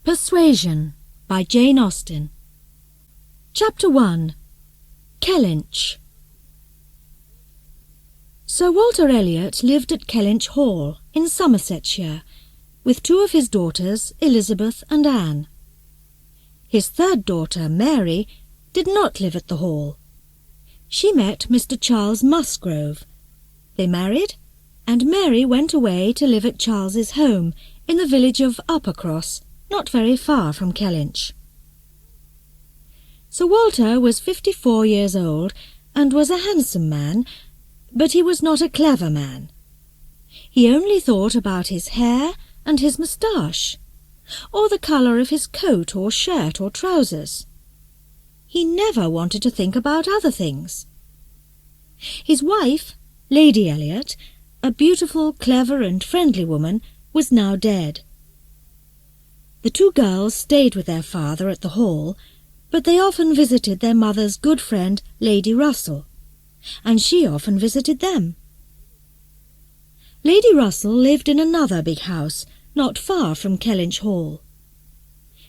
Persuasion by Jane Austen. Chapter 1. Kellynch. Sir Walter Elliot lived at Kellynch Hall in Somersetshire with two of his daughters, Elizabeth and Anne. His third daughter, Mary, did not live at the Hall. She met Mr. Charles Musgrove. They married, and Mary went away to live at Charles's home in the village of Uppercross, not very far from Kellynch. Sir Walter was 54 years old and was a handsome man, but he was not a clever man. He only thought about his hair and his moustache, or the colour of his coat or shirt or trousers. He never wanted to think about other things. His wife, Lady Elliot, a beautiful, clever and friendly woman, was now dead. The two girls stayed with their father at the Hall, but they often visited their mother's good friend, Lady Russell, and she often visited them. Lady Russell lived in another big house, not far from Kellynch Hall.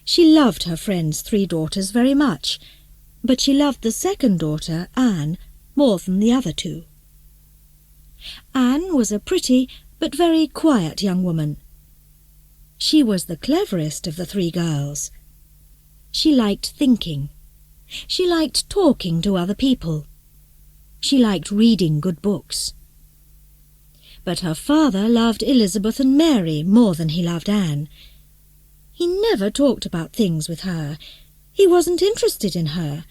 She loved her friend's three daughters very much, but she loved the second daughter, Anne, more than the other two. Anne was a pretty but very quiet young woman. She was the cleverest of the three girls. She liked thinking. She liked talking to other people. She liked reading good books. But her father loved Elizabeth and Mary more than he loved Anne. He never talked about things with her. He wasn't interested in her.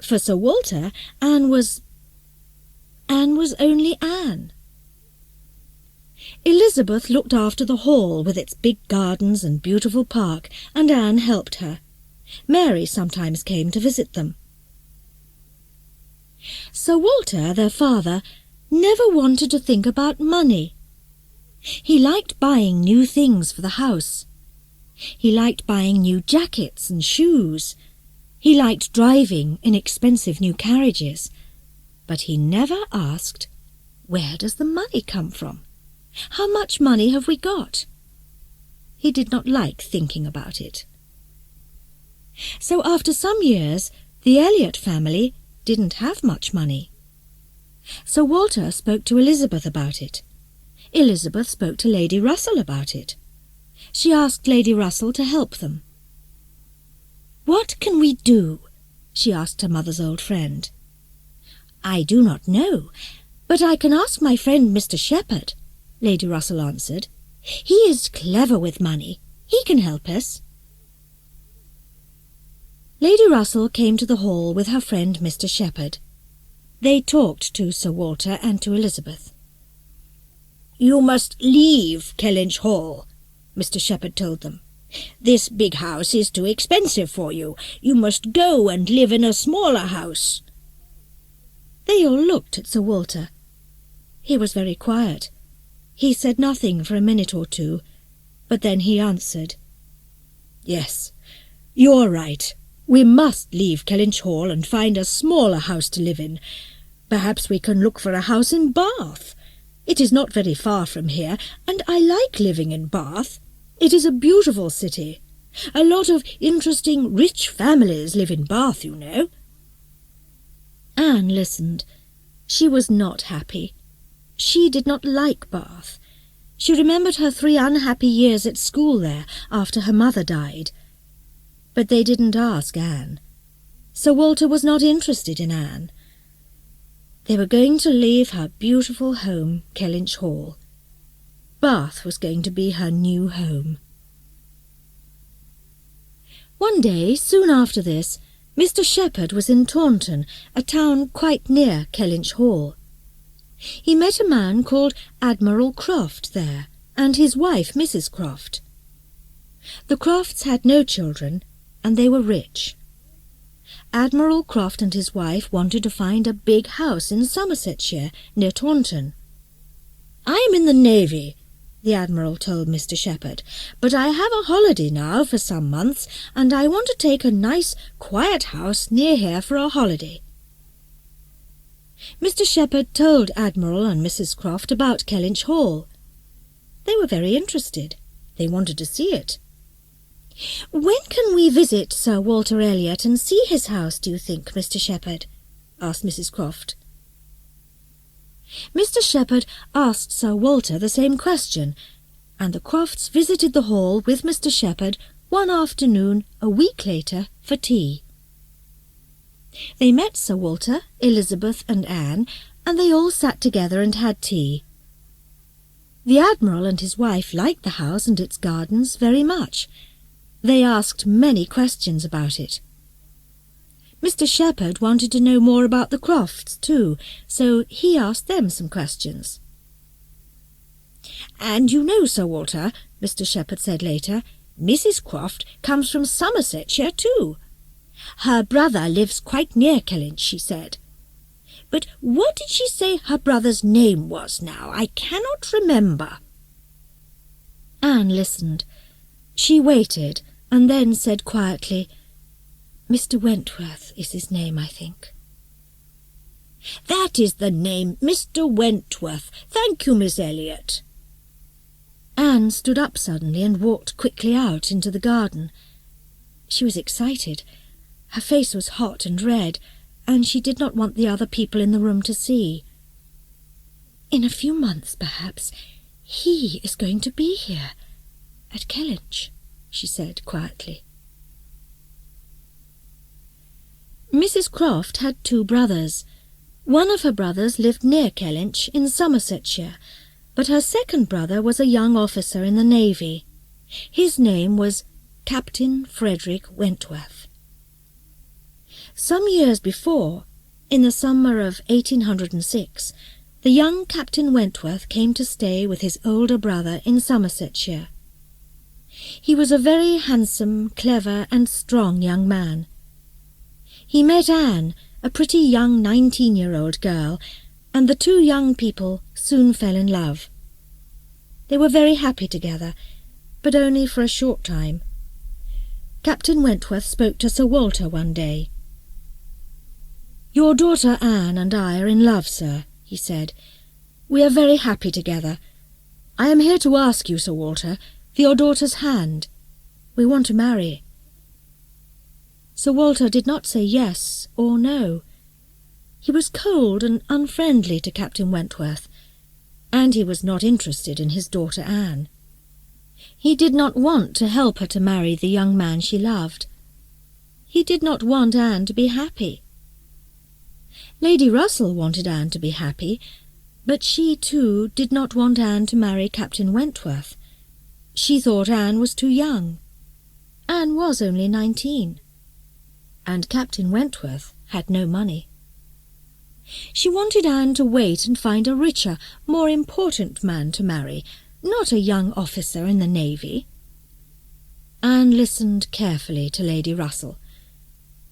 For Sir Walter, Anne was only Anne. Elizabeth looked after the Hall with its big gardens and beautiful park, and Anne helped her. Mary sometimes came to visit them. Sir Walter, their father, never wanted to think about money. He liked buying new things for the house. He liked buying new jackets and shoes. He liked driving in expensive new carriages. But he never asked, "Where does the money come from? How much money have we got?" He did not like thinking about it. So after some years, the Elliot family didn't have much money. Sir Walter spoke to Elizabeth about it. Elizabeth spoke to Lady Russell about it. She asked Lady Russell to help them. "What can we do?" she asked her mother's old friend. "I do not know, but I can ask my friend Mr. Shepherd," Lady Russell answered. "He is clever with money. He can help us." Lady Russell came to the Hall with her friend Mr. Shepherd. They talked to Sir Walter and to Elizabeth. "You must leave Kellynch Hall," Mr. Shepherd told them. "This big house is too expensive for you. You must go and live in a smaller house." They all looked at Sir Walter. He was very quiet. He said nothing for a minute or two, but then he answered, "Yes, you're right. We must leave Kellynch Hall and find a smaller house to live in. Perhaps we can look for a house in Bath. It is not very far from here, and I like living in Bath. It is a beautiful city. A lot of interesting, rich families live in Bath, you know." Anne listened. She was not happy. She did not like Bath. She remembered her 3 unhappy years at school there after her mother died. But they didn't ask Anne. Sir Walter was not interested in Anne. They were going to leave her beautiful home, Kellynch Hall. Bath was going to be her new home. One day, soon after this, Mr. Shepherd was in Taunton, a town quite near Kellynch Hall. He met a man called Admiral Croft there, and his wife, Mrs. Croft. The Crofts had no children, and they were rich. Admiral Croft and his wife wanted to find a big house in Somersetshire, near Taunton. "I am in the Navy," the Admiral told Mr. Shepherd, "but I have a holiday now for some months, and I want to take a nice, quiet house near here for a holiday." Mr. Shepherd told Admiral and Mrs. Croft about Kellynch Hall. They were very interested. They wanted to see it. "When can we visit Sir Walter Elliot and see his house, do you think, Mr. Shepherd?" asked Mrs. Croft. Mr. Shepherd asked Sir Walter the same question, and the Crofts visited the Hall with Mr. Shepherd one afternoon a week later for tea. They met Sir Walter, Elizabeth and Anne, and they all sat together and had tea. The Admiral and his wife liked the house and its gardens very much. They asked many questions about it. Mr. Shepherd wanted to know more about the Crofts too, so he asked them some questions. "And you know, Sir Walter," Mr. Shepherd said later, "Mrs. Croft comes from Somersetshire too. Her brother lives quite near Kellynch, she said. But what did she say her brother's name was now? I cannot remember." Anne listened. She waited, and then said quietly, "Mr. Wentworth is his name, I think." "That is the name, Mr. Wentworth. Thank you, Miss Elliot." Anne stood up suddenly and walked quickly out into the garden. She was excited. Her face was hot and red, and she did not want the other people in the room to see. "In a few months, perhaps, he is going to be here, at Kellynch," she said quietly. Mrs. Croft had 2 brothers. One of her brothers lived near Kellynch in Somersetshire, but her second brother was a young officer in the Navy. His name was Captain Frederick Wentworth. Some years before, in the summer of 1806, the young Captain Wentworth came to stay with his older brother in Somersetshire. He was a very handsome, clever and strong young man. He met Anne, a pretty young 19-year-old girl, and the 2 young people soon fell in love. They were very happy together, but only for a short time. Captain Wentworth spoke to Sir Walter one day. "Your daughter Anne and I are in love, sir," he said. "We are very happy together. I am here to ask you, Sir Walter, for your daughter's hand. We want to marry." Sir Walter did not say yes or no. He was cold and unfriendly to Captain Wentworth, and he was not interested in his daughter Anne. He did not want to help her to marry the young man she loved. He did not want Anne to be happy. Lady Russell wanted Anne to be happy, but she too did not want Anne to marry Captain Wentworth. She thought Anne was too young. Anne was only 19. And Captain Wentworth had no money. She wanted Anne to wait and find a richer, more important man to marry, not a young officer in the Navy. Anne listened carefully to Lady Russell.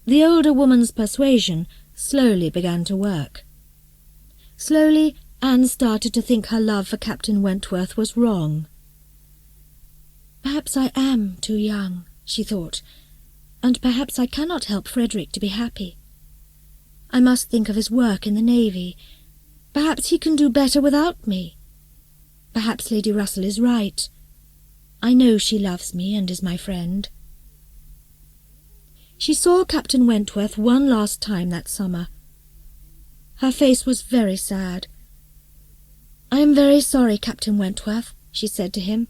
The older woman's persuasion slowly began to work. Slowly, Anne started to think her love for Captain Wentworth was wrong. "Perhaps I am too young," she thought, "and perhaps I cannot help Frederick to be happy. I must think of his work in the Navy. Perhaps he can do better without me. Perhaps Lady Russell is right. I know she loves me and is my friend." She saw Captain Wentworth one last time that summer. Her face was very sad. "I am very sorry, Captain Wentworth," she said to him,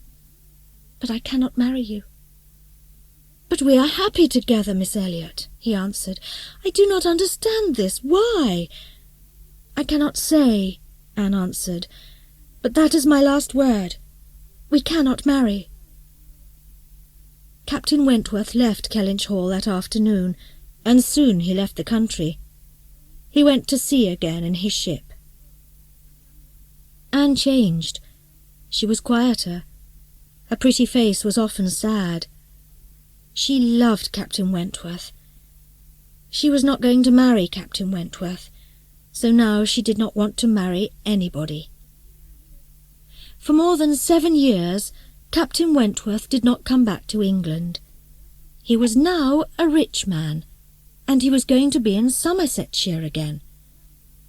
"but I cannot marry you." "But we are happy together, Miss Elliot," he answered. "I do not understand this. Why?" "I cannot say," Anne answered, "but that is my last word. We cannot marry." Captain Wentworth left Kellynch Hall that afternoon, and soon he left the country. He went to sea again in his ship. Anne changed. She was quieter. Her pretty face was often sad. She loved Captain Wentworth. She was not going to marry Captain Wentworth, so now she did not want to marry anybody. For more than 7 years, Captain Wentworth did not come back to England. He was now a rich man, and he was going to be in Somersetshire again,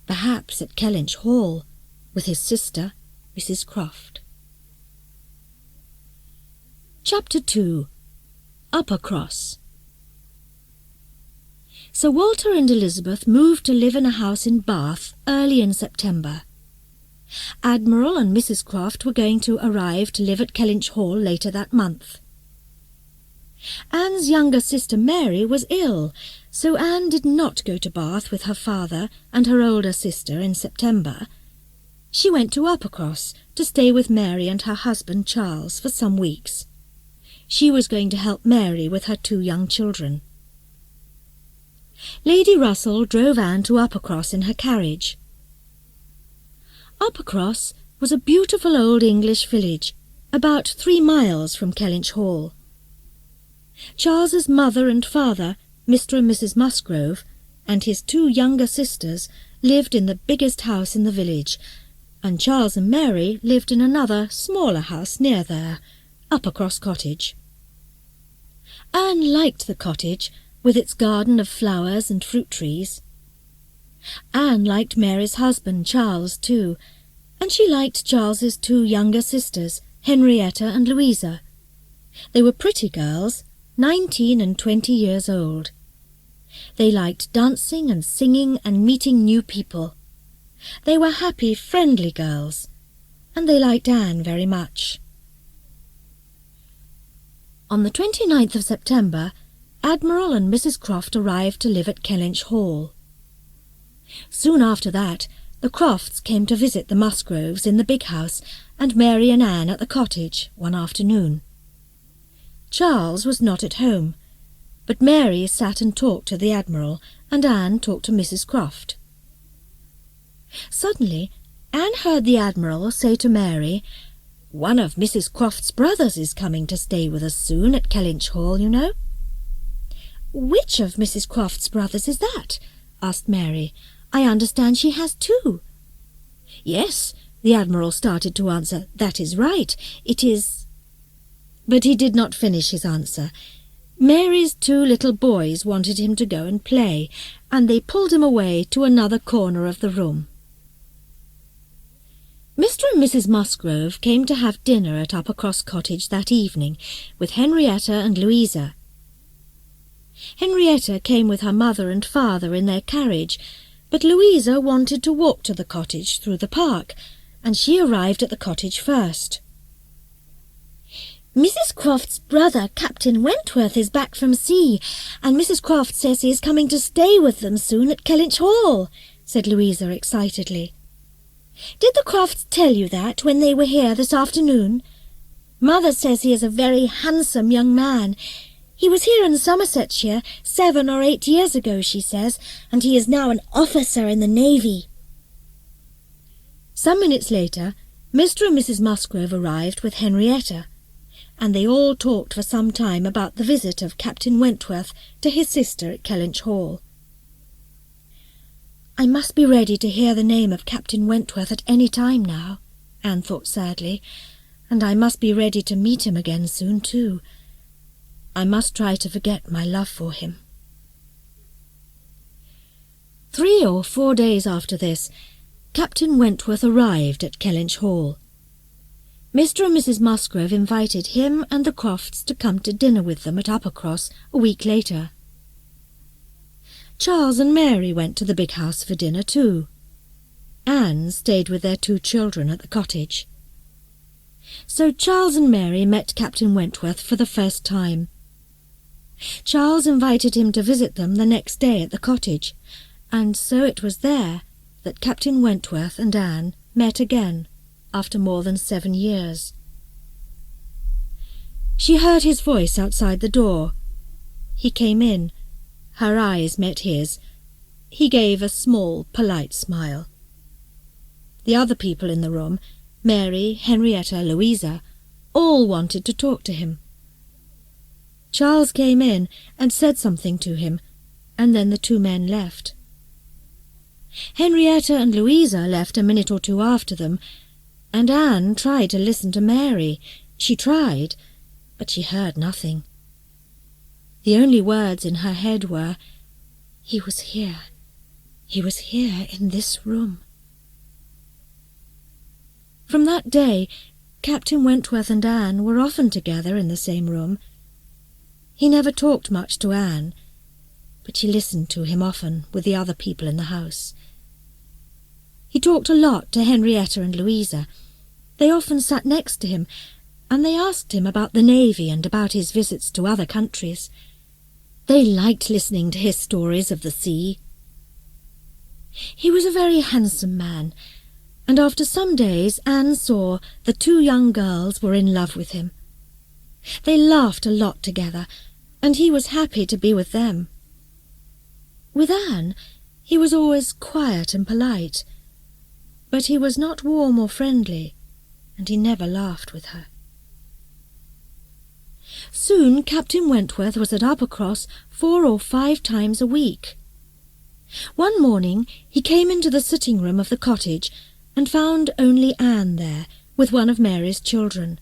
perhaps at Kellynch Hall, with his sister, Mrs. Croft. Chapter 2. Uppercross. Sir Walter and Elizabeth moved to live in a house in Bath early in September. Admiral and Mrs. Croft were going to arrive to live at Kellynch Hall later that month. Anne's younger sister Mary was ill, so Anne did not go to Bath with her father and her older sister in September. She went to Uppercross to stay with Mary and her husband Charles for some weeks. She was going to help Mary with her 2 young children. Lady Russell drove Anne to Uppercross in her carriage. Uppercross was a beautiful old English village, about 3 miles from Kellynch Hall. Charles's mother and father, Mr. and Mrs. Musgrove, and his 2 younger sisters lived in the biggest house in the village, and Charles and Mary lived in another, smaller house near there, Uppercross Cottage. Anne liked the cottage, with its garden of flowers and fruit trees. Anne liked Mary's husband, Charles, too, and she liked Charles's 2 younger sisters, Henrietta and Louisa. They were pretty girls, 19 and 20 years old. They liked dancing and singing and meeting new people. They were happy, friendly girls, and they liked Anne very much. On the 29th of September, Admiral and Mrs. Croft arrived to live at Kellynch Hall. Soon after that, the Crofts came to visit the Musgroves in the big house, and Mary and Anne at the cottage one afternoon. Charles was not at home, but Mary sat and talked to the Admiral, and Anne talked to Mrs. Croft. Suddenly, Anne heard the Admiral say to Mary, "One of Mrs. Croft's brothers is coming to stay with us soon at Kellynch Hall, you know." "Which of Mrs. Croft's brothers is that?" asked Mary. "I understand she has 2. "Yes," the Admiral started to answer. "That is right. It is—" But he did not finish his answer. Mary's 2 little boys wanted him to go and play, and they pulled him away to another corner of the room. Mr. and Mrs. Musgrove came to have dinner at Uppercross Cottage that evening with Henrietta and Louisa. Henrietta came with her mother and father in their carriage, but Louisa wanted to walk to the cottage through the park, and she arrived at the cottage first. "Mrs. Croft's brother, Captain Wentworth, is back from sea, and Mrs. Croft says he is coming to stay with them soon at Kellynch Hall," said Louisa excitedly. "Did the Crofts tell you that when they were here this afternoon? Mother says he is a very handsome young man. He was here in Somersetshire 7 or 8 years ago, she says, and he is now an officer in the Navy." Some minutes later, Mr. and Mrs. Musgrove arrived with Henrietta, and they all talked for some time about the visit of Captain Wentworth to his sister at Kellynch Hall. "I must be ready to hear the name of Captain Wentworth at any time now," Anne thought sadly, "and I must be ready to meet him again soon too. I must try to forget my love for him." 3 or 4 days after this, Captain Wentworth arrived at Kellynch Hall. Mr. and Mrs. Musgrove invited him and the Crofts to come to dinner with them at Uppercross a week later. Charles and Mary went to the big house for dinner too. Anne stayed with their 2 children at the cottage. So Charles and Mary met Captain Wentworth for the first time. Charles invited him to visit them the next day at the cottage, and so it was there that Captain Wentworth and Anne met again after more than 7 years. She heard his voice outside the door. He came in. Her eyes met his. He gave a small, polite smile. The other people in the room, Mary, Henrietta, Louisa, all wanted to talk to him. Charles came in and said something to him, and then the 2 men left. Henrietta and Louisa left a minute or 2 after them, and Anne tried to listen to Mary. She tried, but she heard nothing. The only words in her head were, "He was here. He was here in this room." From that day, Captain Wentworth and Anne were often together in the same room. He never talked much to Anne, but she listened to him often with the other people in the house. He talked a lot to Henrietta and Louisa. They often sat next to him, and they asked him about the Navy and about his visits to other countries. They liked listening to his stories of the sea. He was a very handsome man, and after some days Anne saw the two young girls were in love with him. They laughed a lot together, and he was happy to be with them. With Anne, he was always quiet and polite, but he was not warm or friendly, and he never laughed with her. Soon Captain Wentworth was at Uppercross 4 or 5 times a week. One morning he came into the sitting-room of the cottage and found only Anne there, with one of Mary's children.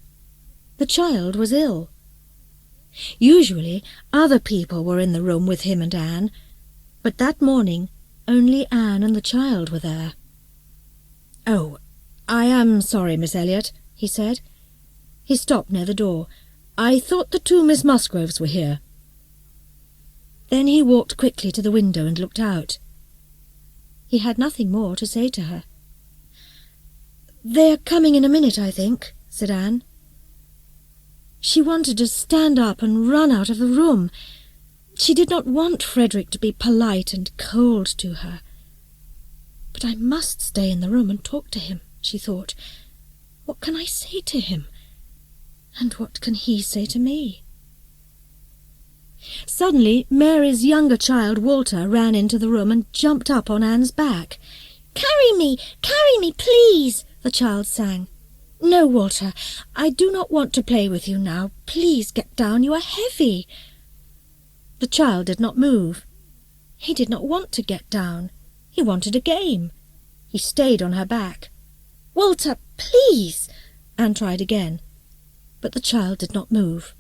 The child was ill. Usually other people were in the room with him and Anne, but that morning only Anne and the child were there. "Oh, I am sorry, Miss Elliot," he said. He stopped near the door. "I thought the two Miss Musgroves were here." Then he walked quickly to the window and looked out. He had nothing more to say to her. "They are coming in a minute, I think," said Anne. She wanted to stand up and run out of the room. She did not want Frederick to be polite and cold to her. "But I must stay in the room and talk to him," she thought. "What can I say to him? And what can he say to me?" Suddenly Mary's younger child, Walter, ran into the room and jumped up on Anne's back. Carry me, please," the child sang. "No, Walter, I do not want to play with you now. Please get down, you are heavy." The child did not move. He did not want to get down. He wanted a game. He stayed on her back. "Walter, please," Anne tried again, but the child did not move.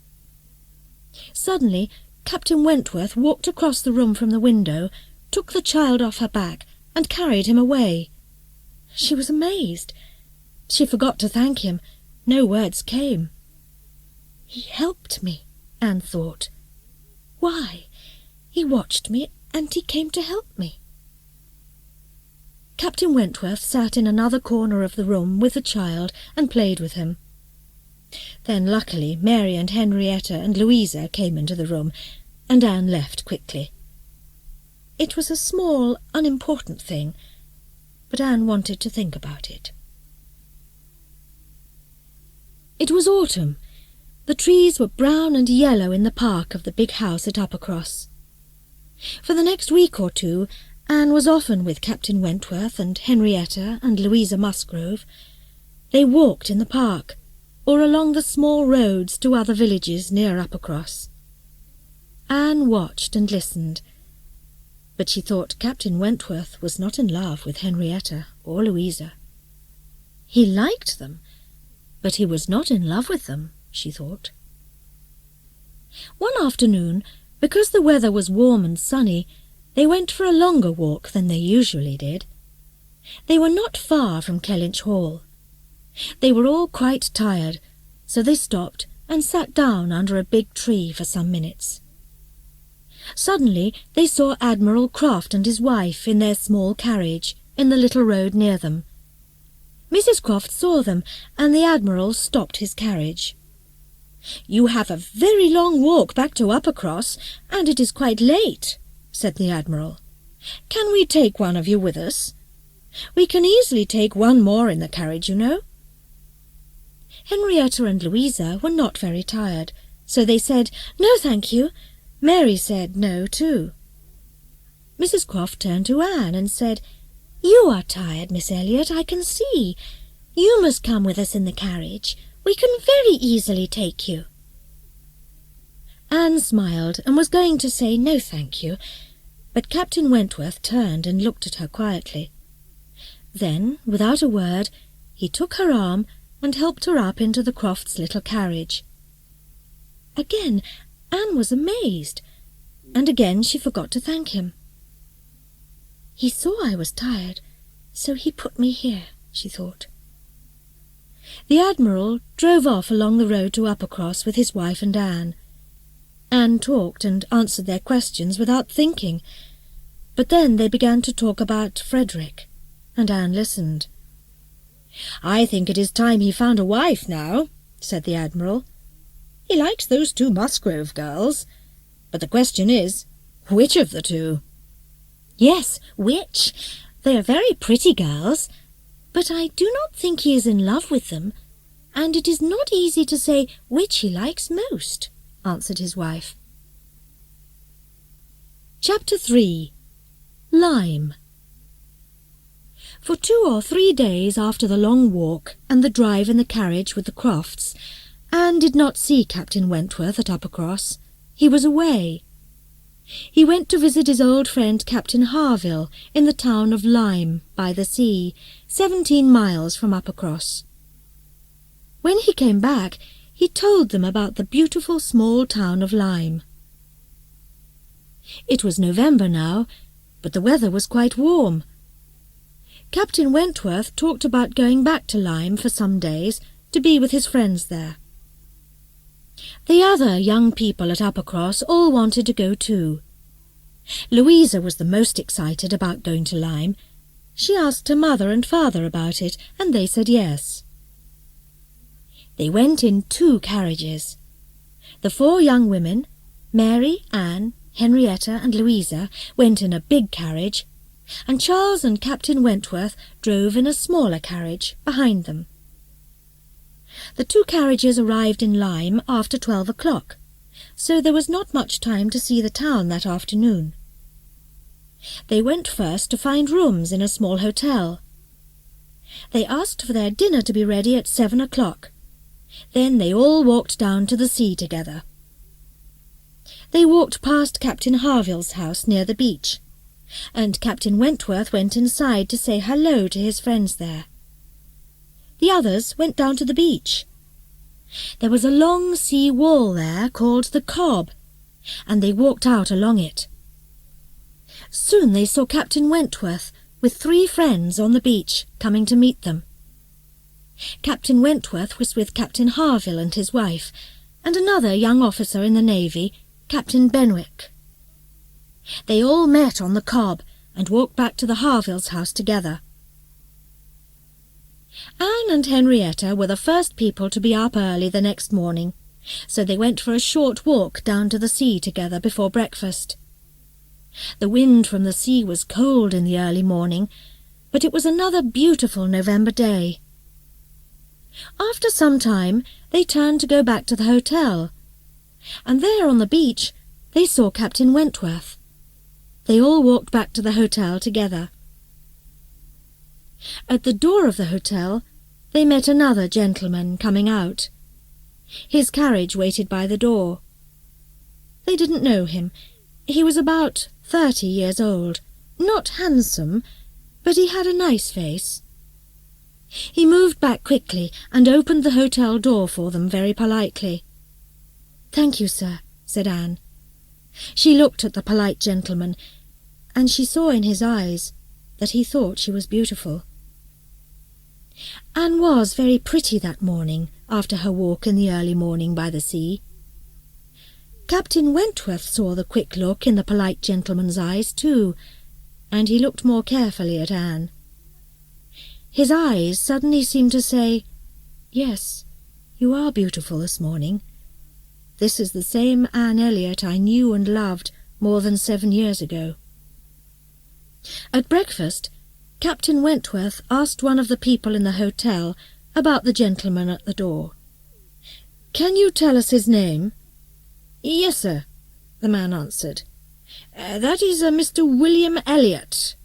Suddenly Captain Wentworth walked across the room from the window, took the child off her back, and carried him away. She was amazed. She forgot to thank him. No words came. "He helped me," Anne thought. "Why? He watched me, and he came to help me." Captain Wentworth sat in another corner of the room with the child and played with him. Then luckily Mary and Henrietta and Louisa came into the room, and Anne left quickly. It was a small, unimportant thing, but Anne wanted to think about it. It was autumn. The trees were brown and yellow in the park of the big house at Uppercross. For the next week or two Anne was often with Captain Wentworth and Henrietta and Louisa Musgrove. They walked in the park, or along the small roads to other villages near Uppercross. Anne watched and listened, but she thought Captain Wentworth was not in love with Henrietta or Louisa. He liked them, but he was not in love with them, she thought. One afternoon, because the weather was warm and sunny, they went for a longer walk than they usually did. They were not far from Kellynch Hall. They were all quite tired, so they stopped and sat down under a big tree for some minutes. Suddenly they saw Admiral Croft and his wife in their small carriage in the little road near them. Mrs. Croft saw them, and the Admiral stopped his carriage. "You have a very long walk back to Uppercross, and it is quite late," said the Admiral. "Can we take one of you with us? We can easily take one more in the carriage, you know." Henrietta and Louisa were not very tired, so they said, "No, thank you." Mary said no, too. Mrs. Croft turned to Anne and said, "You are tired, Miss Elliot, I can see. You must come with us in the carriage. We can very easily take you." Anne smiled and was going to say no, thank you, but Captain Wentworth turned and looked at her quietly. Then, without a word, he took her arm and helped her up into the Crofts' little carriage. Again Anne was amazed, and again she forgot to thank him. "He saw I was tired, so he put me here," she thought. The Admiral drove off along the road to Uppercross with his wife and Anne. Anne talked and answered their questions without thinking, but then they began to talk about Frederick, and Anne listened. "I think it is time he found a wife now," said the Admiral. "He likes those 2 Musgrove girls, but the question is, which of the 2? "Yes, which? They are very pretty girls, but I do not think he is in love with them, and it is not easy to say which he likes most," answered his wife. Chapter 3. Lyme. For 2 or 3 days after the long walk and the drive in the carriage with the Crofts, Anne did not see Captain Wentworth at Uppercross. He was away. He went to visit his old friend Captain Harville in the town of Lyme by the sea, 17 miles from Uppercross. When he came back, he told them about the beautiful small town of Lyme. It was November now, but the weather was quite warm. Captain Wentworth talked about going back to Lyme for some days to be with his friends there. The other young people at Uppercross all wanted to go too. Louisa was the most excited about going to Lyme. She asked her mother and father about it, and they said yes. They went in 2 carriages. The 4 young women, Mary, Anne, Henrietta and Louisa, went in a big carriage, and Charles and Captain Wentworth drove in a smaller carriage behind them. The 2 carriages arrived in Lyme after 12 o'clock, so there was not much time to see the town that afternoon. They went first to find rooms in a small hotel. They asked for their dinner to be ready at 7 o'clock. Then they all walked down to the sea together. They walked past Captain Harville's house near the beach, and Captain Wentworth went inside to say hello to his friends there. The others went down to the beach. There was a long sea wall there called the Cobb, and they walked out along it. Soon they saw Captain Wentworth with 3 friends on the beach coming to meet them. Captain Wentworth was with Captain Harville and his wife, and another young officer in the Navy, Captain Benwick. They all met on the Cobb and walked back to the Harvilles' house together. Anne and Henrietta were the first people to be up early the next morning, so they went for a short walk down to the sea together before breakfast. The wind from the sea was cold in the early morning, but it was another beautiful November day. After some time they turned to go back to the hotel, and there on the beach they saw Captain Wentworth. They all walked back to the hotel together. At the door of the hotel they met another gentleman coming out. His carriage waited by the door. They didn't know him. He was about 30 years old, not handsome, but he had a nice face. He moved back quickly and opened the hotel door for them very politely. "Thank you, sir," said Anne. She looked at the polite gentleman, and she saw in his eyes that he thought she was beautiful. Anne was very pretty that morning after her walk in the early morning by the sea. Captain Wentworth saw the quick look in the polite gentleman's eyes too, and he looked more carefully at Anne. His eyes suddenly seemed to say, "Yes, you are beautiful this morning. This is the same Anne Elliot I knew and loved more than 7 years ago." At breakfast, Captain Wentworth asked one of the people in the hotel about the gentleman at the door. "Can you tell us his name?" "Yes, sir," the man answered. "That is Mr. William Elliot."